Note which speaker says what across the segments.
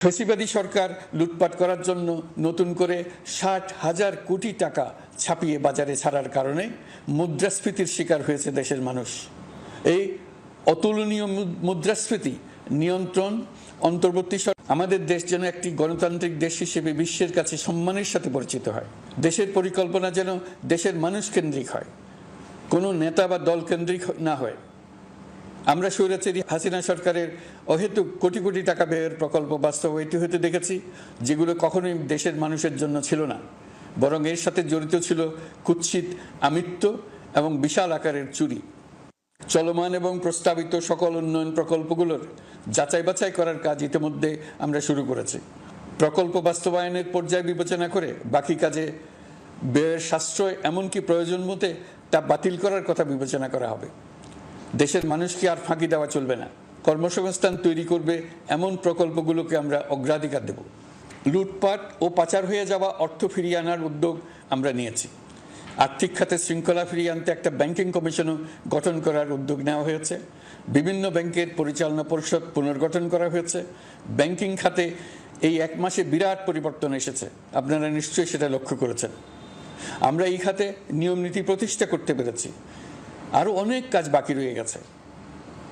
Speaker 1: ফেসিবাদী সরকার লুটপাট করার জন্য নতুন করে ৬০,০০০ কোটি টাকা ছাপিয়ে বাজারে ছাড়ার কারণে মুদ্রাস্ফীতির শিকার হয়েছে দেশের মানুষ। এই অতুলনীয় মুদ্রাস্ফীতি নিয়ন্ত্রণ অন্তর্বর্তী আমাদের দেশ যেন একটি গণতান্ত্রিক দেশ হিসেবে বিশ্বের কাছে সম্মানের সাথে পরিচিত হয়। দেশের পরিকল্পনা যেন দেশের মানুষ কেন্দ্রিক হয়, কোনো নেতা বা দল কেন্দ্রিক না হয়। আমরা স্বৈরাচারী হাসিনা সরকারের অহেতুক কোটি কোটি টাকা ব্যয়ের প্রকল্প বাস্তবায়িত হতে দেখেছি, যেগুলো কখনোই দেশের মানুষের জন্য ছিল না, বরং এর সাথে জড়িত ছিল কুৎসিত আমিত্ব এবং বিশাল আকারের চুরি। চলমান এবং প্রস্তাবিত সকল উন্নয়ন প্রকল্পগুলোর যাচাই বাছাই করার কাজ ইতিমধ্যে আমরা শুরু করেছি। প্রকল্প বাস্তবায়নের পর্যায় বিবেচনা করে বাকি কাজে ব্যয়ের সাশ্রয় এমনকি প্রয়োজন মতে তা বাতিল করার কথা বিবেচনা করা হবে। দেশের মানুষকে আর ফাঁকি দেওয়া চলবে না। কর্মসংস্থান তৈরি করবে এমন প্রকল্পগুলোকে আমরা অগ্রাধিকার দেব। লুটপাট ও পাচার হয়ে যাওয়া অর্থ ফিরিয়ে আনার উদ্যোগ আমরা নিয়েছি। আর্থিক খাতে শৃঙ্খলা ফিরিয়ে আনতে একটা ব্যাংকিং কমিশনও গঠন করার উদ্যোগ নেওয়া হয়েছে। বিভিন্ন ব্যাংকের পরিচালনা পরিষদ পুনর্গঠন করা হয়েছে। ব্যাংকিং খাতে এই এক মাসে বিরাট পরিবর্তন এসেছে, আপনারা নিশ্চয়ই সেটা লক্ষ্য করেছেন। আমরা এই খাতে নিয়ম নীতি প্রতিষ্ঠা করতে পেরেছি। আরও অনেক কাজ বাকি রয়ে গেছে।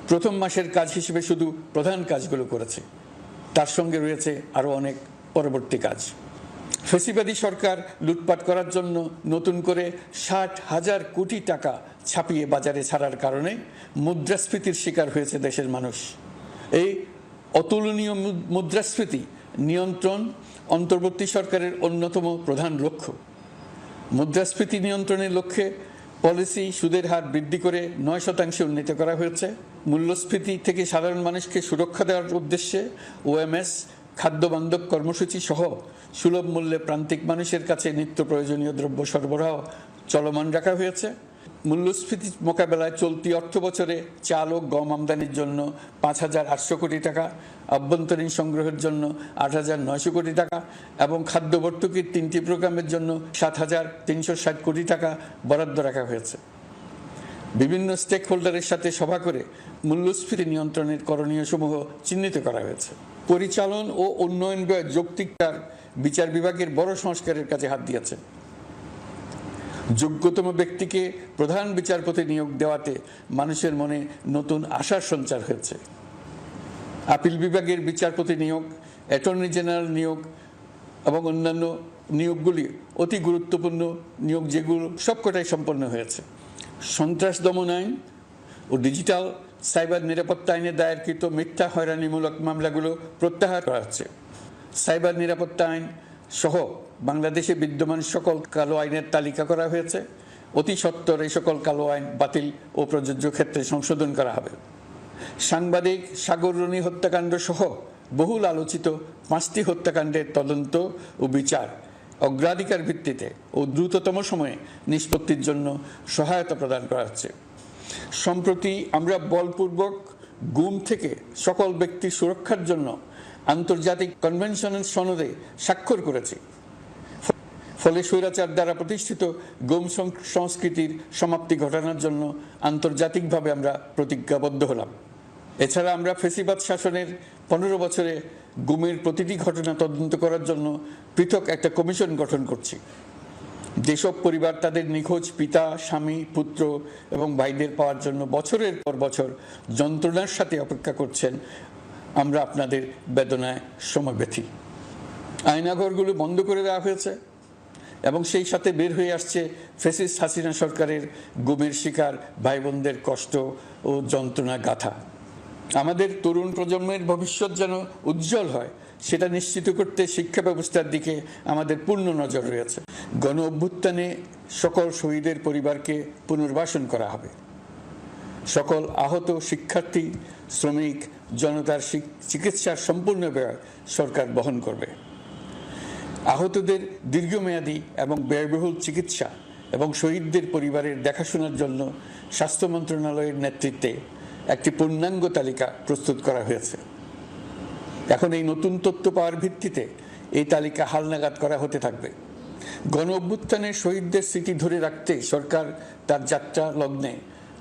Speaker 1: প্রথম মাসের কাজ হিসেবে শুধু প্রধান কাজগুলো করেছি, তার সঙ্গে রয়েছে আরও অনেক পরবর্তী কাজ। ফেসিবাদী সরকার লুটপাট করার জন্য নতুন করে ৬০,০০০ কোটি টাকা ছাপিয়ে বাজারে ছাড়ার কারণে মুদ্রাস্ফীতির শিকার হয়েছে দেশের মানুষ। এই অতুলনীয় মুদ্রাস্ফীতি নিয়ন্ত্রণ অন্তর্বর্তী সরকারের অন্যতম প্রধান লক্ষ্য। মুদ্রাস্ফীতি নিয়ন্ত্রণের লক্ষ্যে পলিসি সুদের হার বৃদ্ধি করে ৯% উন্নীত করা হয়েছে। মূল্যস্ফীতি থেকে সাধারণ মানুষকে সুরক্ষা দেওয়ার উদ্দেশ্যে ওএমএস খাদ্য বান্ধব কর্মসূচি সহ সুলভ মূল্যে প্রান্তিক মানুষের কাছে নিত্য প্রয়োজনীয় দ্রব্য সরবরাহ চলমান রাখা হয়েছে। মূল্যস্ফীতি মোকাবেলায় চলতি অর্থ বছরে চাল ও গম আমদানির জন্য ৫,৮০০ কোটি টাকা, আভ্যন্তরীণ সংগ্রহের জন্য ৮,৯০০ কোটি টাকা এবং খাদ্য ভর্তুকির ৩টি প্রোগ্রামের জন্য ৭,৩৬০ কোটি টাকা বরাদ্দ রাখা হয়েছে। বিভিন্ন স্টেক হোল্ডারের সাথে সভা করে মূল্যস্ফীতি নিয়ন্ত্রণের করণীয় সমূহ চিহ্নিত করা হয়েছে। পরিচালন ও উন্নয়ন ব্যয় যৌক্তিকতার বিচার বিভাগের বড় সংস্কারের কাজে হাত দিয়েছে। যোগ্যতম ব্যক্তিকে প্রধান বিচারপতি নিয়োগ দেওয়াতে মানুষের মনে নতুন আশার সঞ্চার হয়েছে। আপিল বিভাগের বিচারপতি নিয়োগ, অ্যাটর্নি জেনারেল নিয়োগ এবং অন্যান্য নিয়োগগুলি অতি গুরুত্বপূর্ণ নিয়োগ, যেগুলো সবকটাই সম্পন্ন হয়েছে। সন্ত্রাস দমন আইন ও ডিজিটাল সাইবার নিরাপত্তা আইনে দায়েরকৃত মিথ্যা হয়রানিমূলক মামলাগুলো প্রত্যাহার করা হচ্ছে। সাইবার নিরাপত্তা আইন সহ বাংলাদেশে বিদ্যমান সকল কালো আইনের তালিকা করা হয়েছে। অতি সত্বর এই সকল কালো আইন বাতিল ও প্রযোজ্য ক্ষেত্রে সংশোধন করা হবে। সাংবাদিক সাগর রনি হত্যাকাণ্ড সহ বহুল আলোচিত 5টি হত্যাকাণ্ডের তদন্ত ও বিচার অগ্রাধিকার ভিত্তিতে ও দ্রুততম সময়ে নিষ্পত্তির জন্য সহায়তা প্রদান করা হচ্ছে। সম্প্রতি আমরা বলপূর্বক গুম থেকে সকল ব্যক্তির সুরক্ষার জন্য আন্তর্জাতিক কনভেনশনের সনদে স্বাক্ষর করেছি। ফলে স্বৈরাচার দ্বারা প্রতিষ্ঠিত গুম সংস্কৃতির সমাপ্তি ঘটানোর জন্য আন্তর্জাতিকভাবে আমরা প্রতিজ্ঞাবদ্ধ হলাম। এছাড়া আমরা ফেসিবাদ শাসনের 15 বছরে গুমের প্রতিটি ঘটনা তদন্ত করার জন্য পৃথক একটা কমিশন গঠন করছি। যেসব পরিবার তাদের নিখোঁজ পিতা, স্বামী, পুত্র এবং ভাইদের পাওয়ার জন্য বছরের পর বছর যন্ত্রণার সাথে অপেক্ষা করছেন, আমরা আপনাদের বেদনায় সমব্যথী। আয়নাঘরগুলো বন্ধ করে দেওয়া হয়েছে এবং সেই সাথে বের হয়ে আসছে ফ্যাসিস্ট হাসিনা সরকারের গুমের শিকার ভাই বোনদের কষ্ট ও যন্ত্রণা গাথা। আমাদের তরুণ প্রজন্মের ভবিষ্যৎ যেন উজ্জ্বল হয়, সেটা নিশ্চিত করতে শিক্ষা ব্যবস্থার দিকে আমাদের পূর্ণ নজর রয়েছে। গণ অভ্যুত্থানে সকল শহীদের পরিবারকে পুনর্বাসন করা হবে। সকল আহত শিক্ষার্থী, শ্রমিক, জনতার চিকিৎসার সম্পূর্ণ ব্যয় সরকার বহন করবে। আহতদের দীর্ঘমেয়াদী এবং ব্যয়বহুল চিকিৎসা এবং শহীদদের পরিবারের দেখাশোনার জন্য স্বাস্থ্য মন্ত্রণালয়ের নেতৃত্বে একটি পূর্ণাঙ্গ তালিকা প্রস্তুত করা হয়েছে। এখন এই নতুন তথ্য পাওয়ার ভিত্তিতে এই তালিকা হালনাগাদ করা হতে থাকবে। গণ অভ্যুত্থানের শহীদদের স্মৃতি ধরে রাখতে সরকার তার যাত্রা লগ্নে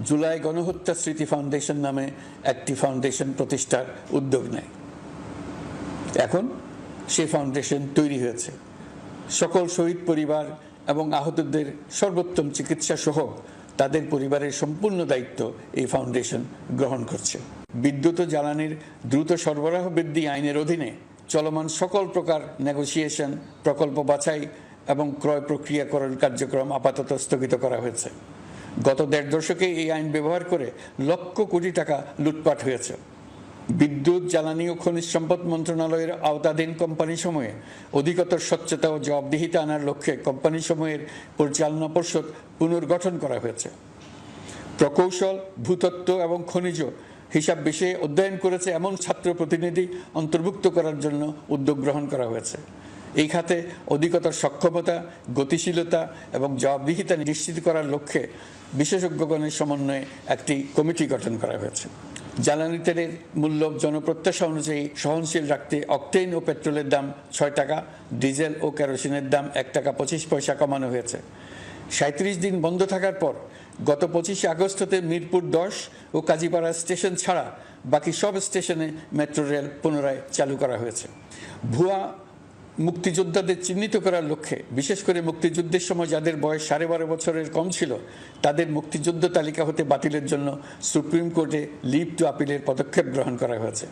Speaker 1: জুলাই গণহত্যা স্মৃতি ফাউন্ডেশন নামে একটি ফাউন্ডেশন প্রতিষ্ঠার উদ্যোগ নেয়। এখন সে ফাউন্ডেশন তৈরি হয়েছে। সকল শহীদ পরিবার এবং আহতদের সর্বোত্তম চিকিৎসা সহ তাদের পরিবারের সম্পূর্ণ দায়িত্ব এই ফাউন্ডেশন গ্রহণ করছে। বিদ্যুৎ ও জ্বালানির দ্রুত সরবরাহ বৃদ্ধি আইনের অধীনে চলমান সকল প্রকার নেগোসিয়েশন, প্রকল্প বাছাই এবং ক্রয় প্রক্রিয়াকরণ কার্যক্রম আপাতত স্থগিত করা হয়েছে। গত ১.৫ দশকে এই আইন ব্যবহার করে লক্ষ কোটি টাকা লুটপাট হয়েছে। বিদ্যুৎ, জ্বালানি ও খনিজ সম্পদ মন্ত্রণালয়ের আওতাধীন কোম্পানিসমূহে অধিকতর স্বচ্ছতা ও জবাবদিহিতা আনার লক্ষ্যে কোম্পানিসমূহের পরিচালনা পর্ষদ পুনর্গঠন করা হয়েছে। প্রকৌশল, ভূতত্ত্ব এবং খনিজ হিসাব বিষয়ে অধ্যয়ন করেছে এমন ছাত্র প্রতিনিধি অন্তর্ভুক্ত করার জন্য উদ্যোগ গ্রহণ করা হয়েছে। এই খাতে অধিকতর সক্ষমতা, গতিশীলতা এবং জবাবদিহিতা নিশ্চিত করার লক্ষ্যে বিশেষজ্ঞগণের সমন্বয়ে একটি কমিটি গঠন করা হয়েছে। জ্বালানি তেলের মূল্য জনপ্রত্যাশা অনুযায়ী সহনশীল রাখতে অকটেন ও পেট্রোলের দাম ৬ টাকা, ডিজেল ও কেরোসিনের দাম ১ টাকা ২৫ পয়সা কমানো হয়েছে। ৩৭ দিন বন্ধ থাকার পর গত ২৫ আগস্ট হতে মিরপুর ১০ ও কাজীপাড়া স্টেশন ছাড়া বাকি সব স্টেশনে মেট্রো রেল পুনরায় চালু করা হয়েছে। ভুয়া মুক্তিযোদ্ধাদের চিহ্নিত করার লক্ষ্যে বিশেষ করে মুক্তিযুদ্ধের সময় যাদের বয়স ১২.৫ বছরের কম ছিল তাদের মুক্তিযুদ্ধ তালিকা হতে বাতিলের জন্য সুপ্রিম কোর্টে লিভ টু আপিলের পদক্ষেপ গ্রহণ করা হয়েছে।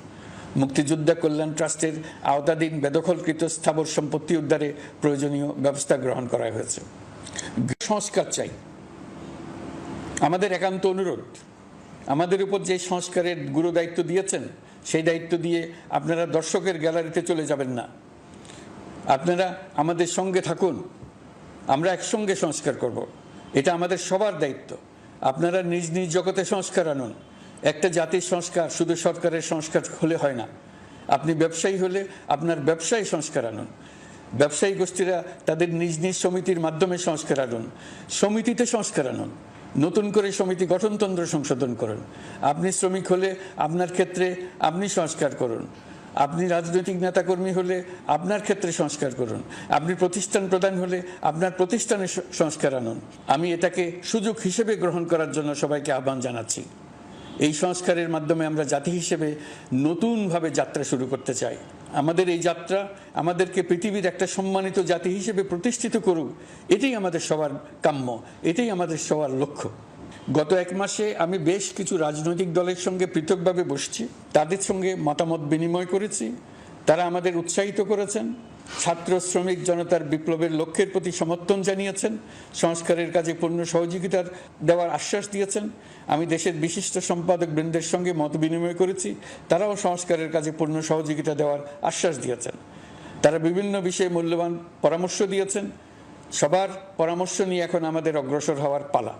Speaker 1: মুক্তিযোদ্ধা কল্যাণ ট্রাস্টের আওতাধীন বেদখলকৃত স্থাবর সম্পত্তি উদ্ধারে প্রয়োজনীয় ব্যবস্থা গ্রহণ করা হয়েছে। সংস্কার চাই, আমাদের একান্ত অনুরোধ। আমাদের উপর যে সংস্কারের গুরু দায়িত্ব দিয়েছেন সেই দায়িত্ব দিয়ে আপনারা দর্শকের গ্যালারিতে চলে যাবেন না, আপনারা আমাদের সঙ্গে থাকুন, আমরা একসঙ্গে সংস্কার করব। এটা আমাদের সবার দায়িত্ব। আপনারা নিজ নিজ জগতে সংস্কার আনুন। একটা জাতির সংস্কার শুধু সরকারের সংস্কার হলে হয় না। আপনি ব্যবসায়ী হলে আপনার ব্যবসায়ী সংস্কার আনুন, ব্যবসায়ী গোষ্ঠীরা তাদের নিজ নিজ সমিতির মাধ্যমে সংস্কার আনুন, সমিতিতে সংস্কার আনুন, নতুন করে সমিতি গঠনতন্ত্র সংশোধন করুন। আপনি শ্রমিক হলে আপনার ক্ষেত্রে আপনি সংস্কার করুন, আপনি রাজনৈতিক নেতাকর্মী হলে আপনার ক্ষেত্রে সংস্কার করুন, আপনি প্রতিষ্ঠান প্রধান হলে আপনার প্রতিষ্ঠানে সংস্কার আনুন। আমি এটাকে সুযোগ হিসেবে গ্রহণ করার জন্য সবাইকে আহ্বান জানাচ্ছি। এই সংস্কারের মাধ্যমে আমরা জাতি হিসেবে নতুনভাবে যাত্রা শুরু করতে চাই। আমাদের এই যাত্রা আমাদেরকে পৃথিবীর একটা সম্মানিত জাতি হিসেবে প্রতিষ্ঠিত করুক, এটাই আমাদের সবার কাম্য, এটাই আমাদের সবার লক্ষ্য। গত ১ মাসে আমি বেশ কিছু রাজনৈতিক দলের সঙ্গে পৃথকভাবে বসছি, তাদের সঙ্গে মতামত বিনিময় করেছি। তারা আমাদের উৎসাহিত করেছেন, ছাত্র শ্রমিক জনতার বিপ্লবের লক্ষ্যের প্রতি সমর্থন জানিয়েছেন, সংস্কারের কাজে পূর্ণ সহযোগিতার দেওয়ার আশ্বাস দিয়েছেন। আমি দেশের বিশিষ্ট সম্পাদক বৃন্দের সঙ্গে মত বিনিময় করেছি, তারাও সংস্কারের কাজে পূর্ণ সহযোগিতা দেওয়ার আশ্বাস দিয়েছেন। তারা বিভিন্ন বিষয়ে মূল্যবান পরামর্শ দিয়েছেন। সবার পরামর্শ নিয়ে এখন আমাদের অগ্রসর হওয়ার পালা।